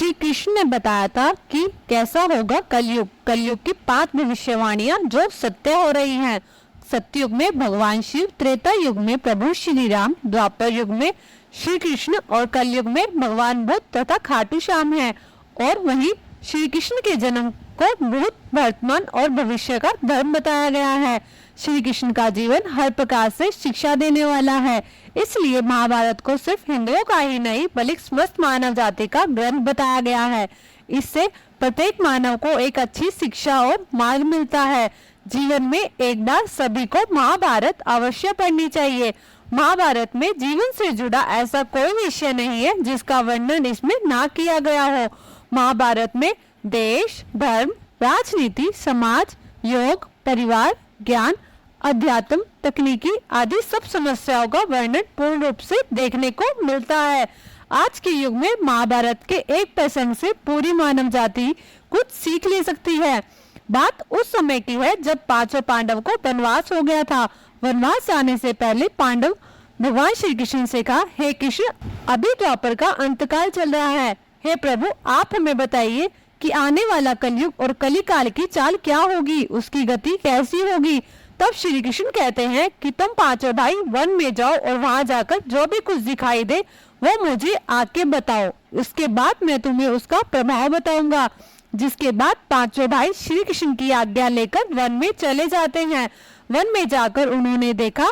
श्री कृष्ण ने बताया था कि कैसा होगा कलयुग। कलयुग की 5 भविष्यवाणियां जो सत्य हो रही हैं। सत्ययुग में भगवान शिव, त्रेता युग में प्रभु श्री राम, द्वापर युग में श्री कृष्ण और कलयुग में भगवान बुद्ध तथा खाटू श्याम है। और वहीं श्री कृष्ण के जन्म को भूत, वर्तमान और भविष्य का धर्म बताया गया है। श्री कृष्ण का जीवन हर प्रकार से शिक्षा देने वाला है, इसलिए महाभारत को सिर्फ हिंदुओं का ही नहीं बल्कि समस्त मानव जाति का ग्रंथ बताया गया है। इससे प्रत्येक मानव को एक अच्छी शिक्षा और मार्ग मिलता है। जीवन में एक बार सभी को महाभारत अवश्य पढ़नी चाहिए। महाभारत में जीवन से जुड़ा ऐसा कोई विषय नहीं है जिसका वर्णन इसमें ना किया गया हो। महाभारत में देश, धर्म, राजनीति, समाज, योग, परिवार, ज्ञान, अध्यात्म, तकनीकी आदि सब समस्याओं का वर्णन पूर्ण रूप से देखने को मिलता है। आज के युग में महाभारत के एक प्रसंग से पूरी मानव जाति कुछ सीख ले सकती है। बात उस समय की है जब 5 पांडव को वनवास हो गया था। वनवास जाने से पहले पांडव भगवान श्री कृष्ण से कहा, हे कृष्ण, अभी द्वापर का अंतकाल चल रहा है। हे प्रभु, आप हमें बताइए कि आने वाला कलयुग और कलिकाल की चाल क्या होगी, उसकी गति कैसी होगी। तब श्री कृष्ण कहते हैं कि तुम 5 भाई वन में जाओ और वहां जाकर जो भी कुछ दिखाई दे वो मुझे आके बताओ। उसके बाद मैं तुम्हें उसका प्रभाव बताऊंगा। जिसके बाद 5 भाई श्री कृष्ण की आज्ञा लेकर वन में चले जाते हैं। वन में जाकर उन्होंने देखा,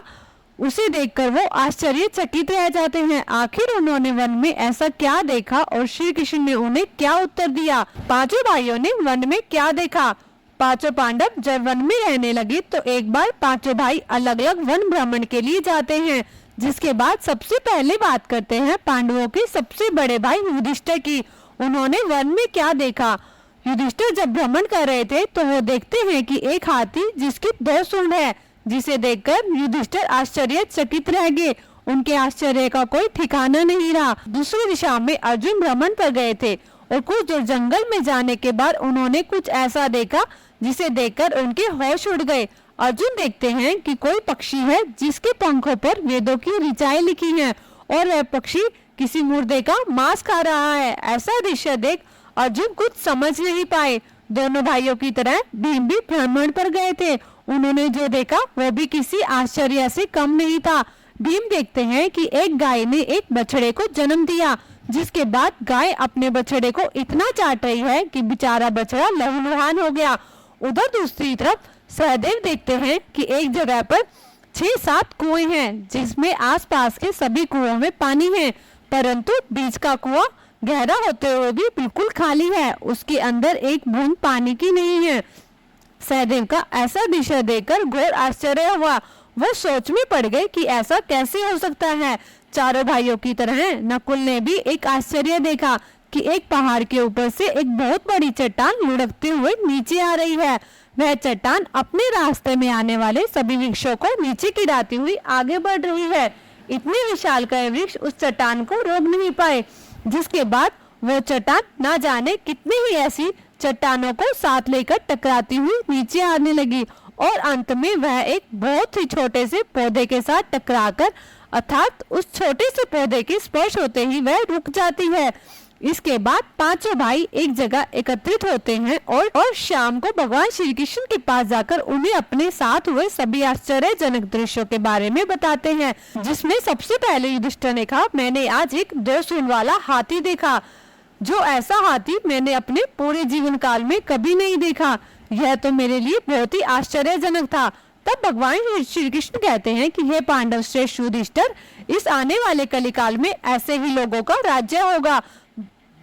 उसे देखकर वो आश्चर्यचकित रह जाते हैं। आखिर उन्होंने वन में ऐसा क्या देखा और श्री कृष्ण ने उन्हें क्या उत्तर दिया। 5 भाइयों ने वन में क्या देखा। 5 पांडव जब वन में रहने लगे तो एक बार 5 भाई अलग अलग वन भ्रमण के लिए जाते हैं। जिसके बाद सबसे पहले बात करते हैं पांडवों के सबसे बड़े भाई युधिष्ठिर की। उन्होंने वन में क्या देखा। युधिष्ठिर जब भ्रमण कर रहे थे तो वो देखते हैं कि एक हाथी जिसकी 2 सूंड है, जिसे देखकर युधिष्ठिर आश्चर्यचकित रह गए। उनके आश्चर्य का कोई ठिकाना नहीं रहा। दूसरी दिशा में अर्जुन भ्रमण पर गए थे और कुछ दूर जंगल में जाने के बाद उन्होंने कुछ ऐसा देखा जिसे देखकर उनके होश उड़ गए। अर्जुन देखते हैं कि कोई पक्षी है जिसके पंखों पर वेदों की ऋचाएं लिखी हैं और वह पक्षी किसी मुर्दे का मांस खा रहा है। ऐसा दृश्य देख अर्जुन कुछ समझ नहीं पाए। दोनों भाइयों की तरह भीम भी भ्रमण पर गए थे। उन्होंने जो देखा वह भी किसी आश्चर्य से कम नहीं था। भीम देखते हैं कि एक गाय ने एक बछड़े को जन्म दिया, जिसके बाद गाय अपने बछड़े को इतना चाट रही है कि बेचारा बछड़ा लहूलुहान हो गया। उधर दूसरी तरफ सहदेव देखते हैं कि एक जगह पर 6-7 कुएं हैं, जिसमें आसपास के सभी कुओं में पानी है, परंतु बीच का कुआं गहरा होते हुए भी बिल्कुल खाली है। उसके अंदर एक बूंद पानी की नहीं है। सहदेव का ऐसा दृश्य देखकर घोर आश्चर्य हुआ। वो सोच में पड़ गए कि ऐसा कैसे हो सकता है। चारों भाइयों की तरह नकुल ने भी एक आश्चर्य देखा कि एक पहाड़ के ऊपर से एक बहुत बड़ी चट्टान लुढ़कते हुए नीचे आ रही है। वह चट्टान अपने रास्ते में आने वाले सभी वृक्षों को नीचे गिराती हुई आगे बढ़ रही है। इतने विशालकाय वृक्ष उस चट्टान को रोक नहीं पाए, जिसके बाद वो चट्टान ना जाने कितनी ही ऐसी चट्टानों को साथ लेकर टकराती हुई नीचे आने लगी और अंत में वह एक बहुत ही छोटे से पौधे के साथ टकराकर, अर्थात उस छोटे से पौधे के स्पर्श होते ही वह रुक जाती है। इसके बाद 5 भाई एक जगह एकत्रित होते हैं और शाम को भगवान श्री कृष्ण के पास जाकर उन्हें अपने साथ हुए सभी आश्चर्यजनक दृश्यों के बारे में बताते हैं। जिसमें सबसे पहले युधिष्ठिर ने कहा, मैंने आज एक 2 सूंड वाला हाथी देखा, जो ऐसा हाथी मैंने अपने पूरे जीवन काल में कभी नहीं देखा। यह तो मेरे लिए बहुत ही आश्चर्यजनक था। तब भगवान श्री कृष्ण कहते हैं कि हे पांडव श्रेष्ठ युधिष्ठिर, इस आने वाले कलिकाल में ऐसे ही लोगों का राज्य होगा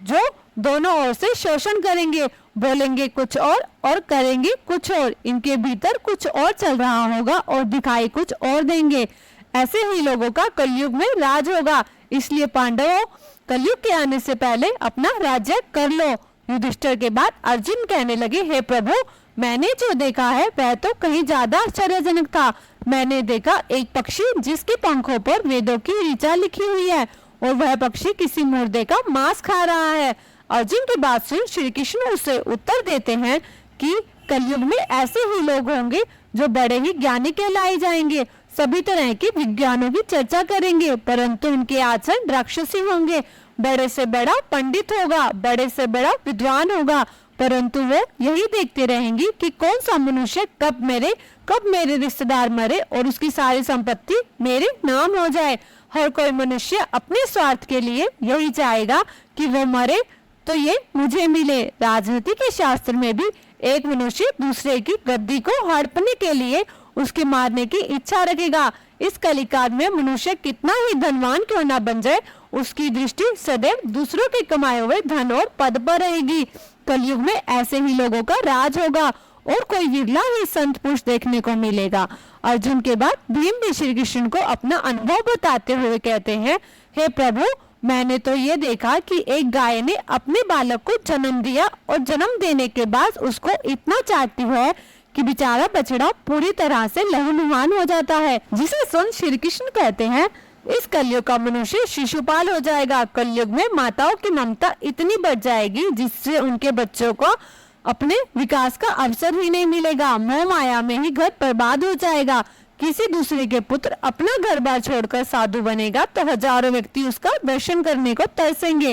जो दोनों ओर से शोषण करेंगे, बोलेंगे कुछ और करेंगे कुछ और। इनके भीतर कुछ और चल रहा होगा और दिखाई कुछ और देंगे। ऐसे ही लोगों का कलयुग में राज होगा। इसलिए पांडवों, कलयुग के आने से पहले अपना राज्य कर लो। युधिष्ठिर के बाद अर्जुन कहने लगे, हे प्रभु, मैंने जो देखा है वह तो कहीं ज्यादा आश्चर्यजनक था। मैंने देखा एक पक्षी जिसके पंखों पर वेदों की ऋचा लिखी हुई है और वह पक्षी किसी मुर्दे का मांस खा रहा है। अर्जुन की बात सुन श्री कृष्ण उसे उत्तर देते हैं कि कलयुग में ऐसे ही लोग होंगे जो बड़े ही ज्ञानी कहलाए जाएंगे, सभी तरह के विज्ञानों की चर्चा करेंगे, परंतु उनके आचरण राक्षसी होंगे। बड़े से बड़ा पंडित होगा, बड़े से बड़ा विद्वान होगा, परंतु वो यही देखते रहेंगी कि कौन सा मनुष्य कब मेरे रिश्तेदार मरे और उसकी सारी संपत्ति मेरे नाम हो जाए। हर कोई मनुष्य अपने स्वार्थ के लिए यही चाहेगा कि वो मरे तो ये मुझे मिले। राजनीति के शास्त्र में भी एक मनुष्य दूसरे की गद्दी को हड़पने के लिए उसके मारने की इच्छा रखेगा। इस कलिकाल में मनुष्य कितना ही धनवान क्यों न बन जाए, उसकी दृष्टि सदैव दूसरों के कमाए हुए धन और पद पर रहेगी। कलयुग में ऐसे ही लोगों का राज होगा और कोई विरला ही संत पुरुष देखने को मिलेगा। अर्जुन के बाद भीम भी श्री कृष्ण को अपना अनुभव बताते हुए कहते हैं, हे प्रभु, मैंने तो ये देखा कि एक गाय ने अपने बालक को जन्म दिया और जन्म देने के बाद उसको इतना चाटती है कि बेचारा बछड़ा पूरी तरह से लहूलुहान हो जाता है, जिसे सुन श्री कृष्ण कहते हैं, इस कलयुग का मनुष्य शिशुपाल हो जाएगा। कलयुग में माताओं की ममता इतनी बढ़ जाएगी जिससे उनके बच्चों को अपने विकास का अवसर ही नहीं मिलेगा। मोह माया में ही घर बर्बाद हो जाएगा। किसी दूसरे के पुत्र अपना घर बार छोड़कर साधु बनेगा तो हजारों व्यक्ति उसका दर्शन करने को तरसेंगे,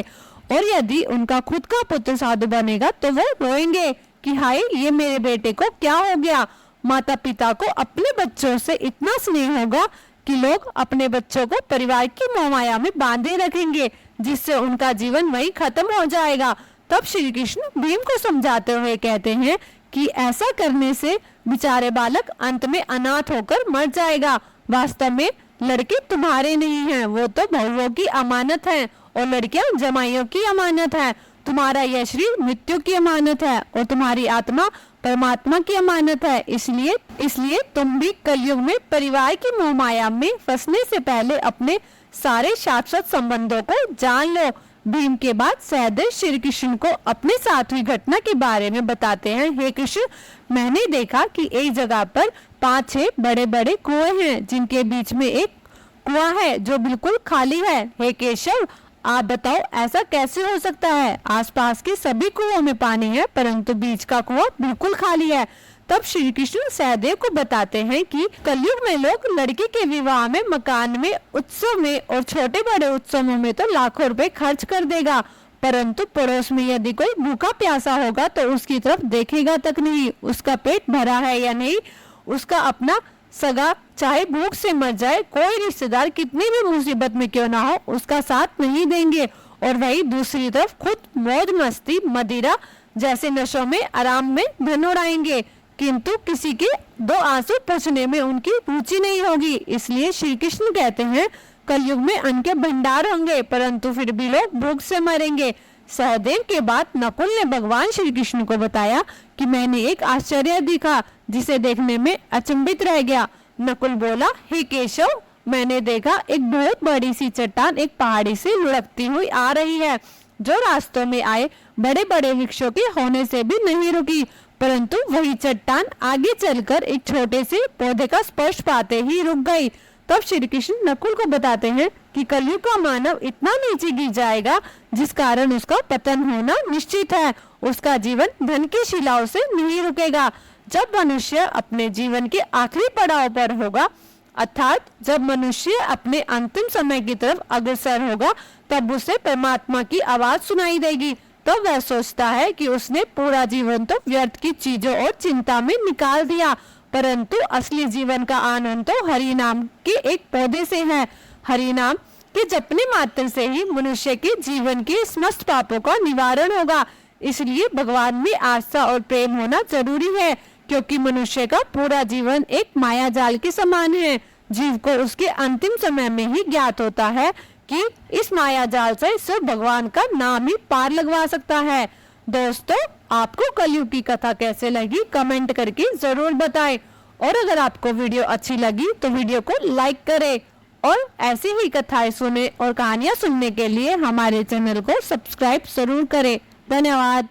और यदि उनका खुद का पुत्र साधु बनेगा तो वो रोएंगे कि हाय, ये मेरे बेटे को क्या हो गया। माता पिता को अपने बच्चों से इतना स्नेह होगा कि लोग अपने बच्चों को परिवार की मोहमाया में बांधे रखेंगे, जिससे उनका जीवन वही खत्म हो जाएगा। तब श्री कृष्ण भीम को समझाते हुए कहते हैं कि ऐसा करने से बेचारे बालक अंत में अनाथ होकर मर जाएगा। वास्तव में लड़के तुम्हारे नहीं हैं, वो तो बहुओं की अमानत है और लड़कियां जमाइयों की अमानत है। तुम्हारा यह शरीर मृत्यु की अमानत है और तुम्हारी आत्मा परमात्मा की अमानत है। इसलिए तुम भी कलयुग में परिवार की मोह माया में फंसने से पहले अपने सारे शाश्वत संबंधों को जान लो। भीम के बाद सहदेव श्री कृष्ण को अपने साथ हुई घटना के बारे में बताते हैं, हे कृष्ण, मैंने देखा कि एक जगह पर 5-6 बड़े बड़े कुएं हैं, जिनके बीच में एक कुआं है जो बिल्कुल खाली है। हे केशव, आप बताओ ऐसा कैसे हो सकता है? आसपास के सभी कुओं में पानी है परंतु बीच का कुआं बिल्कुल खाली है। तब श्री कृष्ण सहदेव को बताते हैं कि कलयुग में लोग लड़की के विवाह में, मकान में, उत्सव में और छोटे बड़े उत्सवों में तो लाखों रुपए खर्च कर देगा, परंतु पड़ोस में यदि कोई भूखा प्यासा होगा तो उसकी तरफ देखेगा तक नहीं। उसका पेट भरा है या नहीं, उसका अपना सगा चाहे भूख से मर जाए, कोई रिश्तेदार कितनी भी मुसीबत में क्यों ना हो, उसका साथ नहीं देंगे। और वही दूसरी तरफ खुद मौज मस्ती, मदिरा जैसे नशों में आराम में धन उड़ाएंगे, किंतु किसी के 2 आंसू पोंछने में उनकी रुचि नहीं होगी। इसलिए श्री कृष्ण कहते हैं, कलयुग में अन्न के भंडार होंगे परंतु फिर भी लोग भूख से मरेंगे। सहदेव के बाद नकुल ने भगवान श्री कृष्ण को बताया कि मैंने एक आश्चर्य देखा जिसे देखने में अचंभित रह गया। नकुल बोला, हे केशव, मैंने देखा एक बहुत बड़ी सी चट्टान एक पहाड़ी से लुढ़कती हुई आ रही है, जो रास्तों में आए बड़े बड़े वृक्षों के होने से भी नहीं रुकी, परंतु वही चट्टान आगे चलकर एक छोटे से पौधे का स्पर्श पाते ही रुक गई। तब श्री कृष्ण नकुल को बताते हैं कि कलयुग का मानव इतना नीचे गिर जाएगा जिस कारण उसका पतन होना निश्चित है। उसका जीवन धन की शिलाओं से नहीं रुकेगा। जब मनुष्य अपने जीवन के आखिरी पड़ाव पर होगा, अर्थात जब मनुष्य अपने अंतिम समय की तरफ अग्रसर होगा, तब उसे परमात्मा की आवाज सुनाई देगी। तब वह सोचता है कि उसने पूरा जीवन तो व्यर्थ की चीजों और चिंता में निकाल दिया, परंतु असली जीवन का आनंद तो हरि नाम के एक पौधे से है। हरि नाम के जपने मात्र से ही मनुष्य के जीवन के समस्त पापों का निवारण होगा। इसलिए भगवान में आस्था और प्रेम होना जरूरी है, क्योंकि मनुष्य का पूरा जीवन एक माया जाल के समान है। जीव को उसके अंतिम समय में ही ज्ञात होता है कि इस माया जाल से सिर्फ भगवान का नाम ही पार लगवा सकता है। दोस्तों, आपको कलयुग की कथा कैसे लगी कमेंट करके जरूर बताएं, और अगर आपको वीडियो अच्छी लगी तो वीडियो को लाइक करें, और ऐसी ही कथाएं सुने और कहानियां सुनने के लिए हमारे चैनल को सब्सक्राइब जरूर करें। धन्यवाद।